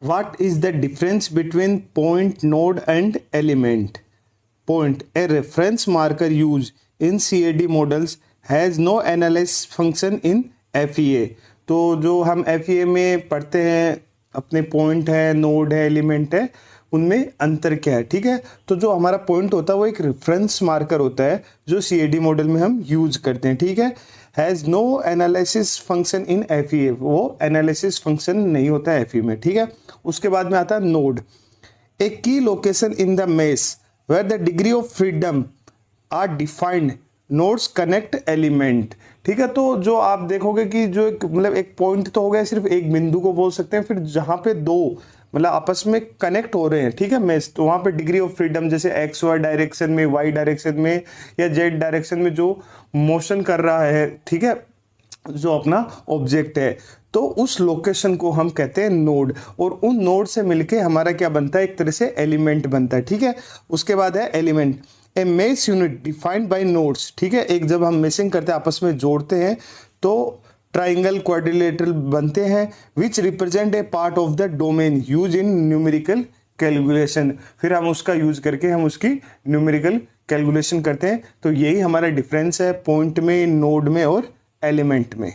What is the difference between point, node and element? Point, a reference marker used in CAD models has no analysis function in FEA. तो जो हम FEA में पढ़ते हैं अपने point है, node है, एलिमेंट है, उनमें अंतर क्या है, ठीक है। तो जो हमारा पॉइंट होता है वो एक रेफरेंस मार्कर होता है जो CAD मॉडल में हम यूज करते हैं, ठीक है। Has no analysis function in FEA, वो एनालिसिस फंक्शन नहीं होता है FEA में, ठीक है। उसके बाद में आता है नोड, ए की location in the mesh where the degree of freedom are defined, nodes connect element, ठीक है। तो जो आप देखोगे कि जो एक मतलब एक पॉइंट तो हो गया, सिर्फ एक बिंदु को बोल सकते हैं, फिर जहां पे दो मतलब आपस में कनेक्ट हो रहे हैं, ठीक है, मेश, तो वहां पे डिग्री ऑफ फ्रीडम जैसे एक्स वाई डायरेक्शन में, वाई डायरेक्शन में या जेड डायरेक्शन में जो मोशन कर रहा है, ठीक है, जो अपना ऑब्जेक्ट है, तो उस लोकेशन को हम कहते हैं नोड। और उन नोड से मिलके हमारा क्या बनता है, एक तरह से एलिमेंट बनता है, ठीक है। उसके बाद है element, A mesh unit defined by nodes, ठीक है। एक जब हम मेशिंग करते हैं, आपस में जोड़ते हैं, तो ट्राइंगल क्वाड्रिलेटरल बनते हैं, which represent a part of the domain use in numerical calculation. फिर हम उसका यूज करके हम उसकी न्यूमेरिकल कैलकुलेशन करते हैं। तो यही हमारा डिफरेंस है पॉइंट में, नोड में और एलिमेंट में।